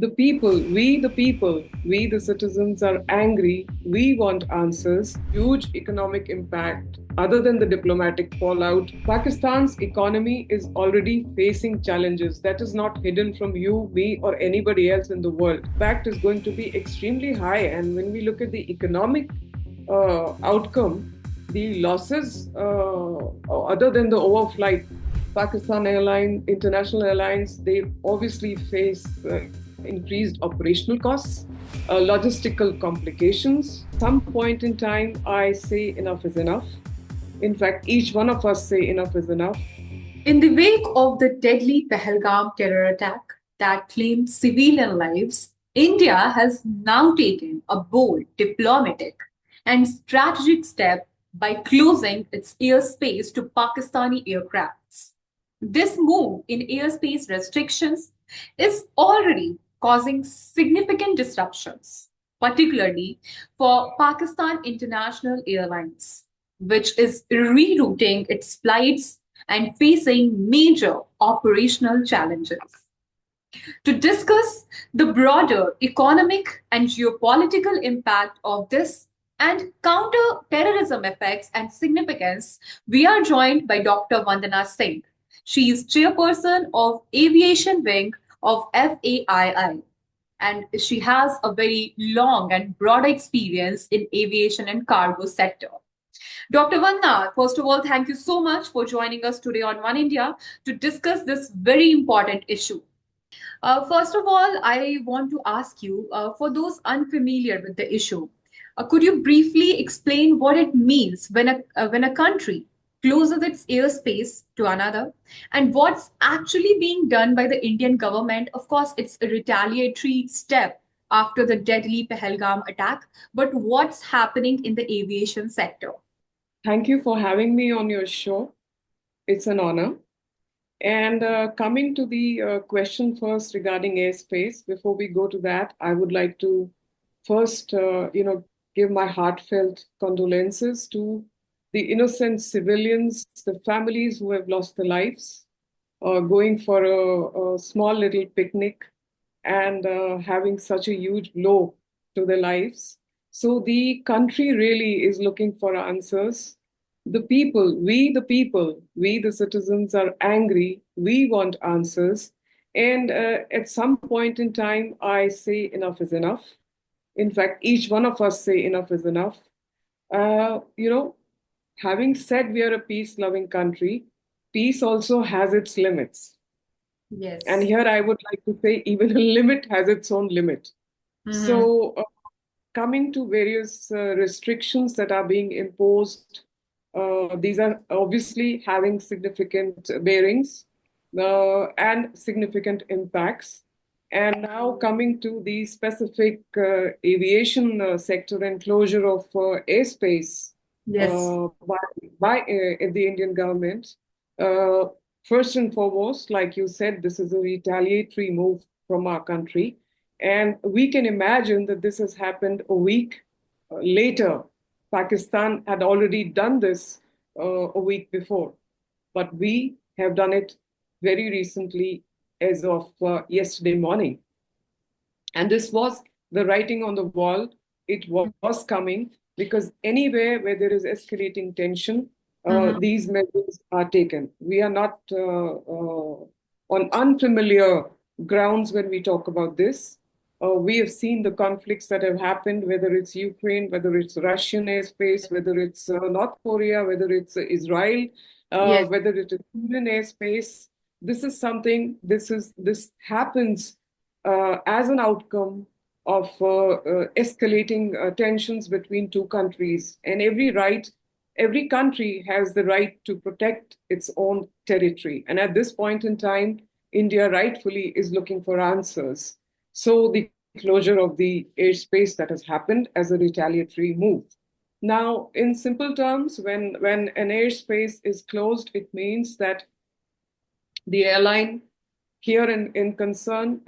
we the citizens are angry. We want answers. Huge economic impact. Other than the diplomatic fallout, Pakistan's economy is already facing challenges that is not hidden from you, me, or anybody else in the world. Impact is going to be extremely high. And when we look at the economic outcome, the losses, other than the overflight, Pakistan Airline, international airlines, they obviously face increased operational costs, logistical complications. Some point in time, I say enough is enough. In fact, each one of us say enough is enough. In the wake of the deadly Pahalgam terror attack that claimed civilian lives, India has now taken a bold diplomatic and strategic step by closing its airspace to Pakistani aircrafts. This move in airspace restrictions is already causing significant disruptions, particularly for Pakistan International Airlines, which is rerouting its flights and facing major operational challenges. To discuss the broader economic and geopolitical impact of this and counter terrorism effects and significance, we are joined by Dr. Vandana Singh. She is chairperson of Aviation Wing of FAII, and she has a very long and broad experience in aviation and cargo sector. Dr. Vanna, first of all, thank you so much for joining us today on One India to discuss this very important issue. First of all, I want to ask you, for those unfamiliar with the issue, could you briefly explain what it means when a country closes its airspace to another, and what's actually being done by the Indian government? Of course, it's a retaliatory step after the deadly Pahalgam attack, but what's happening in the aviation sector? Thank you for having me on your show. It's an honor. And coming to the question first regarding airspace, before we go to that, I would like to first, give my heartfelt condolences to the innocent civilians, the families who have lost their lives, going for a small little picnic and having such a huge blow to their lives. So the country really is looking for answers. We the citizens are angry. We want answers. And at some point in time, I say enough is enough. In fact, each one of us say enough is enough. Uh, you know, Having said we are a peace-loving country, peace also has its limits. And Yes. here I would like to say even a limit has its own limit. Mm-hmm. So, coming to various restrictions that are being imposed, these are obviously having significant bearings and significant impacts. And now coming to the specific aviation sector and closure of airspace Yes. by the Indian government. Uh, First and foremost, like you said, this is a retaliatory move from our country. And we can imagine that this has happened a week later. Pakistan had already done this a week before, but we have done it very recently as of yesterday morning. And this was the writing on the wall. It was coming because anywhere where there is escalating tension, Mm-hmm. these measures are taken. We are not on unfamiliar grounds when we talk about this. We have seen the conflicts that have happened, whether it's Ukraine, whether it's Russian airspace, whether it's North Korea, whether it's Israel, Yes. whether it is Indian airspace. This is something. This happens as an outcome of escalating tensions between two countries. And every country has the right to protect its own territory. And at this point in time, India rightfully is looking for answers. So the closure of the airspace that has happened as a retaliatory move. Now, in simple terms, when an airspace is closed, it means that the airline here in concern,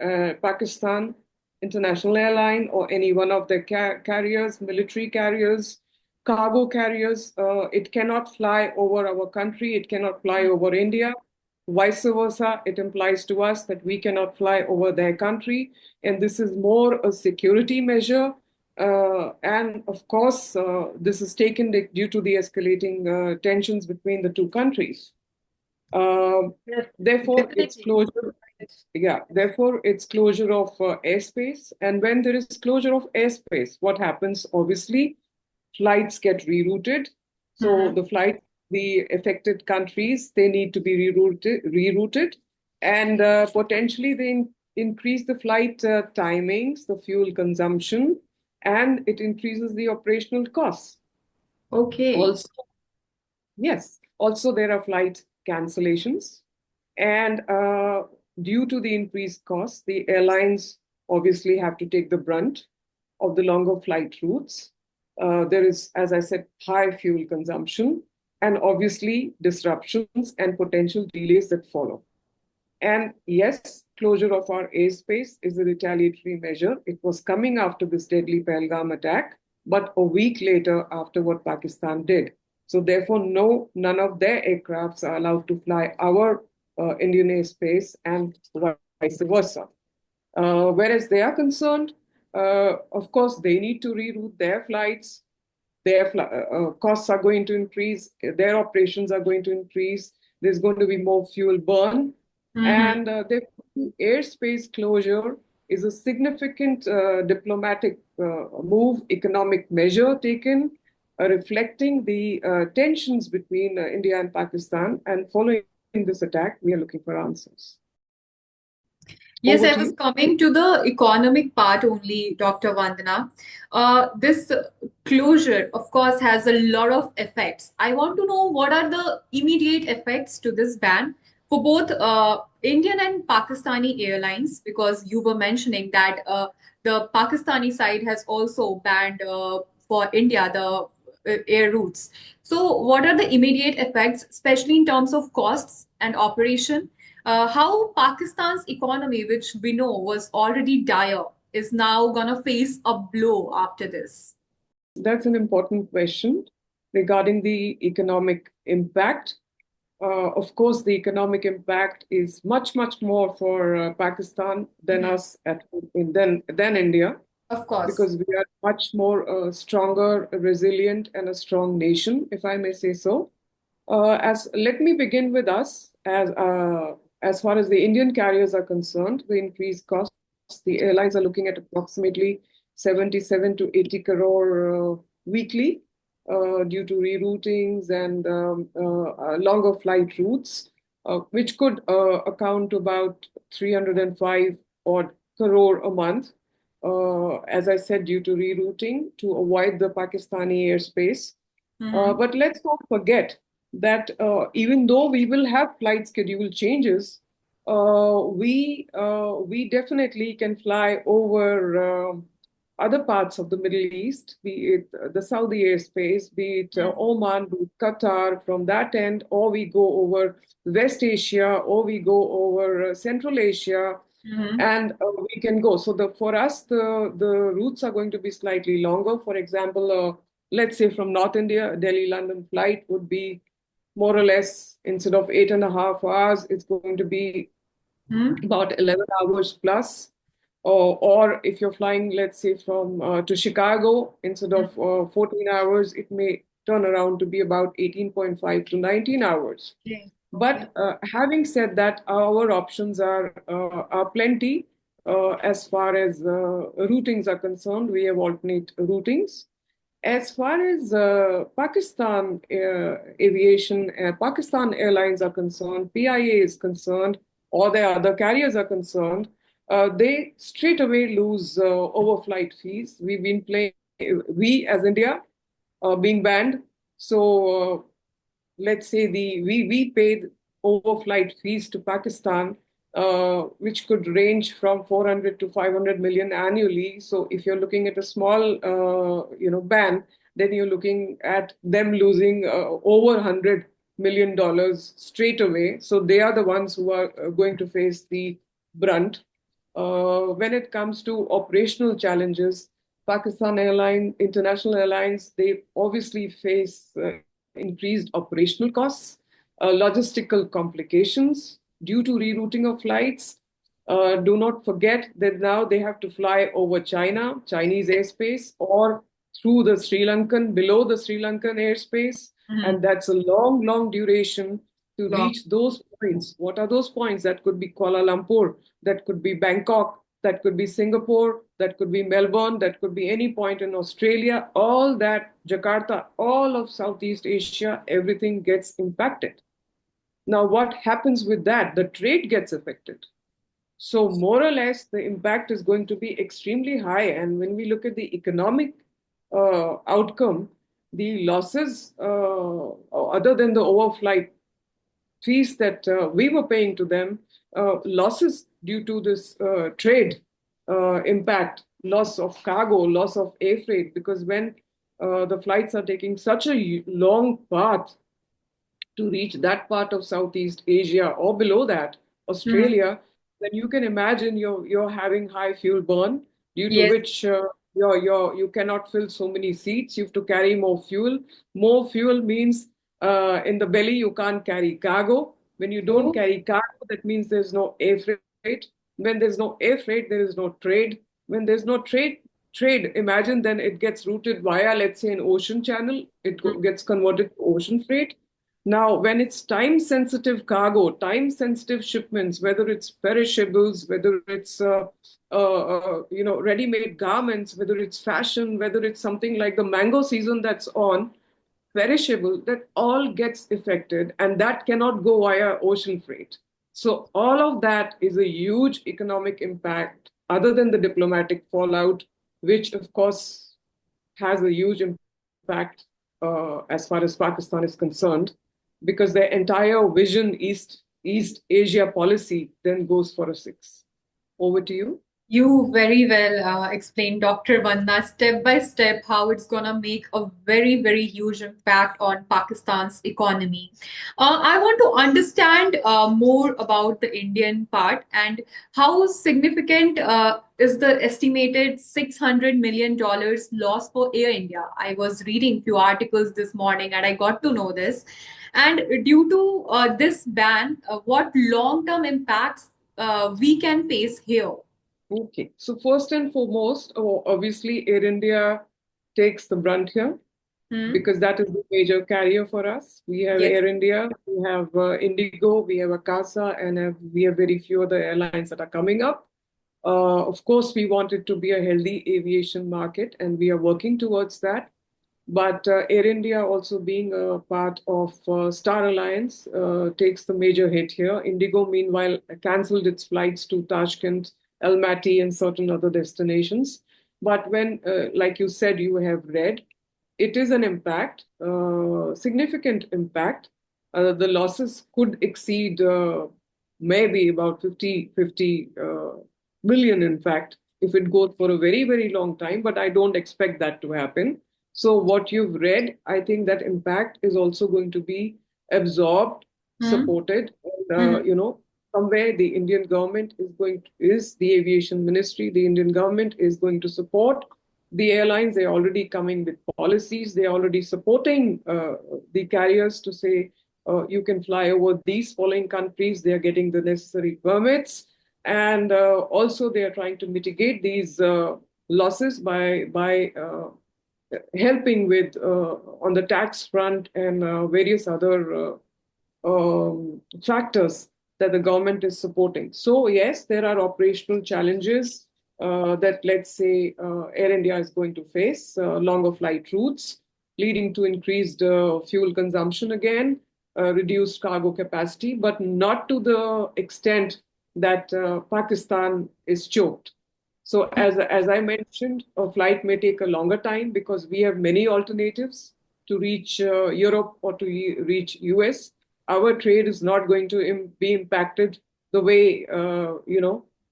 Pakistan International Airline or any one of the carriers, military carriers, cargo carriers, it cannot fly over our country, it cannot fly over India. Vice versa, it implies to us that we cannot fly over their country, and this is more a security measure. And of course, this is taken due to the escalating tensions between the two countries. Yes, Therefore, its definitely. closure, yeah, therefore, it's closure of airspace. And when there is closure of airspace, what happens? Obviously, flights get rerouted. So Mhm. the affected countries, they need to be rerouted, and potentially they increase the flight timings, the fuel consumption, and it increases the operational costs. Okay. Also, yes, also there are flight cancellations, and due to the increased costs, the airlines obviously have to take the brunt of the longer flight routes. There is, as I said, high fuel consumption and obviously disruptions and potential delays that follow. And yes, closure of our airspace is a retaliatory measure. It was coming after this deadly Pahalgam attack, but a week later after what Pakistan did. So therefore, no, none of their aircrafts are allowed to fly our Indian airspace and vice versa. Whereas they are concerned, of course, they need to reroute their flights. Their costs are going to increase. Their operations are going to increase. There's going to be more fuel burn. Mhm. And the airspace closure is a significant diplomatic move, economic measure taken, reflecting the tensions between India and Pakistan. And following this attack, we are looking for answers. Yes, Over I to was you. coming to the economic part only, Dr. Vandana. This closure, of course, has a lot of effects. I want to know what are the immediate effects to this ban for both Indian and Pakistani airlines, because you were mentioning that the Pakistani side has also banned for India the air routes. So, what are the immediate effects, especially in terms of costs and operation? How Pakistan's economy, which we know was already dire, is now going to face a blow after this? That's an important question regarding the economic impact. Of course, the economic impact is much, much more for Pakistan than Mhm. us than India, Of course. because we are much more stronger, resilient, and a strong nation, if I may say so. As let me begin with us as far as the Indian carriers are concerned, the increased costs. The airlines are looking at approximately 77 to 80 crore weekly due to reroutings and longer flight routes, which could account to about 305 odd crore a month. As I said, due to rerouting to avoid the Pakistani airspace. Hmm. But let's not forget that even though we will have flight schedule changes, we definitely can fly over other parts of the Middle East, be it the Saudi airspace, be it Oman, be it Qatar from that end, or we go over West Asia, or we go over Central Asia, Hmm. and we can go. So for us, the routes are going to be slightly longer. For example, let's say from North India, Delhi London flight would be more or less, instead of 8.5 hours, it's going to be Hmm. about 11 hours plus. Or if you're flying, let's say, from to Chicago, instead of 14 hours, it may turn around to be about 18.5 to 19 hours. Okay. Okay. But having said that, our options are plenty as far as routings are concerned. We have alternate routings. As far as Pakistan Airlines are concerned, PIA is concerned, or their other carriers are concerned, they straight away lose overflight fees. We as India being banned. So let's say we paid overflight fees to Pakistan, which could range from 400 to 500 million annually. So if you're looking at a small, ban, then you're looking at them losing over $100 million straight away. So they are the ones who are going to face the brunt. When it comes to operational challenges, Pakistan Airline, international airlines, they obviously face increased operational costs. logistical complications due to rerouting of flights. Do not forget that now they have to fly over China, Chinese airspace, or through the Sri Lankan, below the Sri Lankan airspace. And Mhm. that's a long, long duration to Wow. reach those points. What are those points? That could be Kuala Lumpur, that could be Bangkok, that could be Singapore, that could be Melbourne, that could be any point in Australia, all that, Jakarta, all of Southeast Asia, everything gets impacted. Now, what happens with that? The trade gets affected. So, more or less, the impact is going to be extremely high. And when we look at the economic outcome, the losses, other than the overflight fees that we were paying to them, losses due to this trade impact, loss of cargo, loss of air freight, because when the flights are taking such a long path to reach that part of Southeast Asia or below that, Mhm. Australia, then you can imagine you're having high fuel burn due to Yes. which you cannot fill so many seats. You have to carry more fuel. More fuel means in the belly you can't carry cargo. When you don't Oh. carry cargo, that means there's no air freight. When there's no air freight, there is no trade. When there's no trade, imagine then it gets routed via, let's say, an ocean channel. It gets converted to ocean freight. Now, when it's time sensitive cargo, time sensitive shipments, whether it's perishables, whether it's ready made garments, whether it's fashion, whether it's something like the mango season that's on, perishable, that all gets affected, and that cannot go via ocean freight. So, all of that is a huge economic impact, other than the diplomatic fallout, which, of course, has a huge impact as far as Pakistan is concerned, because their entire vision, East Asia policy, then goes for a six. Over to you. You very well explained, Dr. Vandana, step by step how it's gonna make a very, very huge impact on Pakistan's economy. I want to understand more about the Indian part and how significant is the estimated $600 million loss for Air India. I was reading few articles this morning and I got to know this. And due to this ban, what long-term impacts we can face here? Okay. So first and foremost, obviously, Air India takes the brunt here Hmm. because that is the major carrier for us. We have Yes. Air India, we have Indigo, we have Akasa, and we have very few other airlines that are coming up. Of course, we want it to be a healthy aviation market, and we are working towards that. But Air India, also being a part of Star Alliance, takes the major hit here. Indigo, meanwhile, cancelled its flights to Tashkent, Almaty, and certain other destinations. But when, like you said, you have read, it is an impact, significant impact. The losses could exceed maybe about 50 million, in fact, if it goes for a very, very long time. But I don't expect that to happen. So what you've read, I think that impact is also going to be absorbed, Hmm. supported, and Hmm. somewhere the Indian government is the aviation ministry. The Indian government is going to support the airlines. They're already coming with policies. They're already supporting the carriers to say you can fly over these following countries. They are getting the necessary permits, and also they are trying to mitigate these losses by helping with on the tax front and various other factors that the government is supporting. So yes, there are operational challenges that, let's say, Air India is going to face, longer flight routes, leading to increased fuel consumption again, reduced cargo capacity, but not to the extent that Pakistan is choked. So as I mentioned, a flight may take a longer time because we have many alternatives to reach Europe or to reach US. Our trade is not going to be impacted the way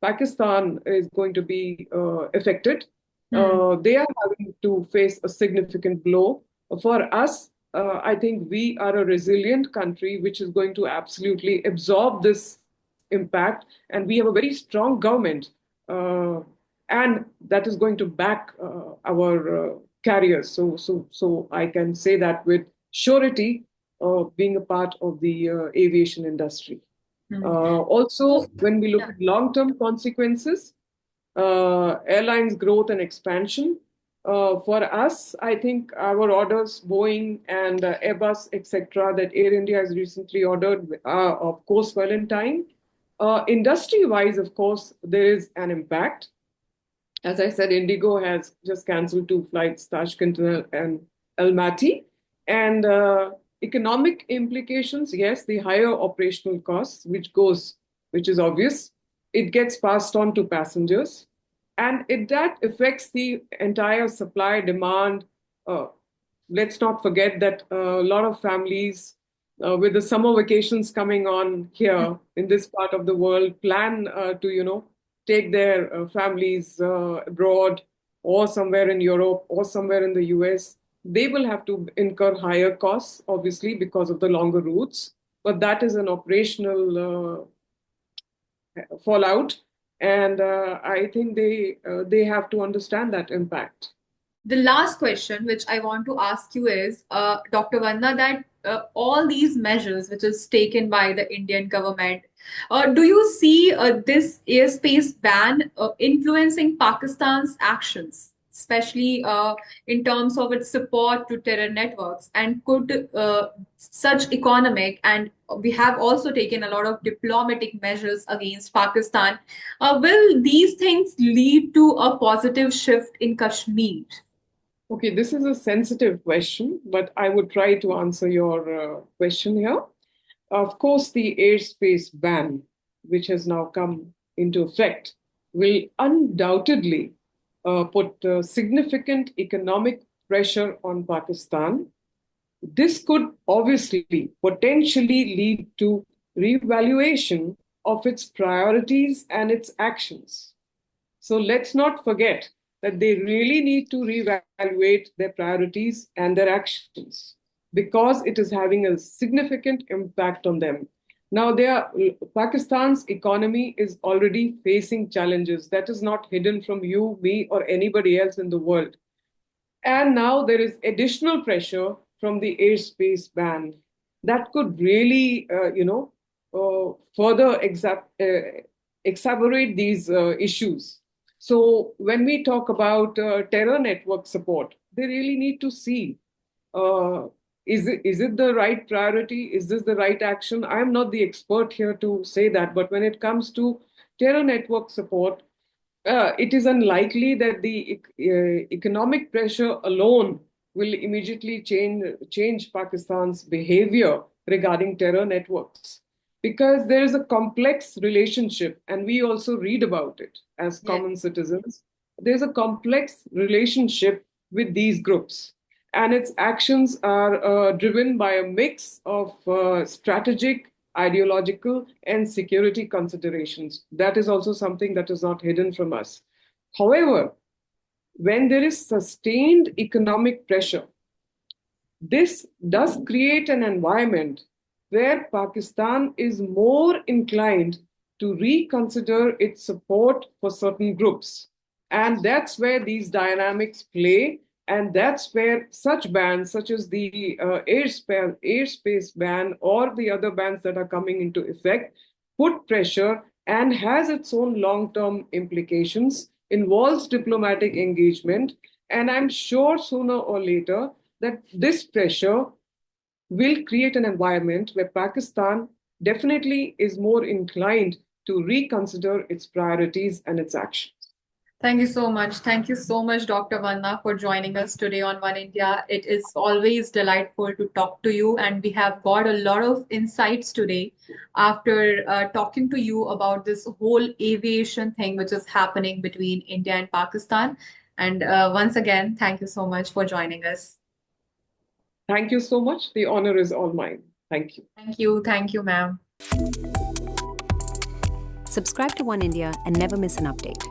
Pakistan is going to be affected. Hmm. They are having to face a significant blow. For us, I think we are a resilient country which is going to absolutely absorb this impact, and we have a very strong government. Uh, and that is going to back our carriers. So I can say that with surety being a part of the aviation industry. Hmm. Also, when we look Yeah. at long-term consequences, airlines growth and expansion. For us, I think our orders, Boeing and Airbus, etc., that Air India has recently ordered, are of course well in time. Industry-wise, of course, there is an impact. As I said, Indigo has just cancelled two flights, Tashkent and Almaty. And economic implications, yes, the higher operational costs, which is obvious, it gets passed on to passengers. And that affects the entire supply demand. Uh, let's not forget that a lot of families, with the summer vacations coming on here in this part of the world, plan to, take their families abroad or somewhere in Europe or somewhere in the US. They will have to incur higher costs, obviously, because of the longer routes. But that is an operational fallout, and I think they have to understand that impact. The last question which I want to ask you is, Dr. Vandana, that all these measures which is taken by the Indian government, do you see this airspace ban influencing Pakistan's actions, especially in terms of its support to terror networks? And could such economic, and we have also taken a lot of diplomatic measures against Pakistan, will these things lead to a positive shift in Kashmir? Okay, this is a sensitive question, but I would try to answer your question here. Of course, the airspace ban, which has now come into effect, will undoubtedly put significant economic pressure on Pakistan. This could obviously potentially lead to reevaluation of its priorities and its actions. So let's not forget that they really need to reevaluate their priorities and their actions because it is having a significant impact on them. Now, Pakistan's economy is already facing challenges. That is not hidden from you, me, or anybody else in the world. And now there is additional pressure from the airspace ban that could really, further exacerbate these issues. So when we talk about terror network support, they really need to see, uh, is it the right priority? Is this the right action? I'm not the expert here to say that, but when it comes to terror network support, it is unlikely that the economic pressure alone will immediately change Pakistan's behavior regarding terror networks because there is a complex relationship, and we also read about it as Yes. common citizens. There's a complex relationship with these groups, and its actions are driven by a mix of strategic, ideological, and security considerations. That is also something that is not hidden from us. However, when there is sustained economic pressure, this does create an environment where Pakistan is more inclined to reconsider its support for certain groups. And that's where these dynamics play. And that's where such bans, such as the airspace ban or the other bans that are coming into effect, put pressure and has its own long-term implications, involves diplomatic engagement. And I'm sure sooner or later that this pressure will create an environment where Pakistan definitely is more inclined to reconsider its priorities and its actions. Thank you so much. Thank you so much, Dr. Vanna, for joining us today on One India. It is always delightful to talk to you, and we have got a lot of insights today after talking to you about this whole aviation thing which is happening between India and Pakistan. And once again, thank you so much for joining us. Thank you so much. The honor is all mine. Thank you. Thank you, ma'am. Subscribe to One India and never miss an update.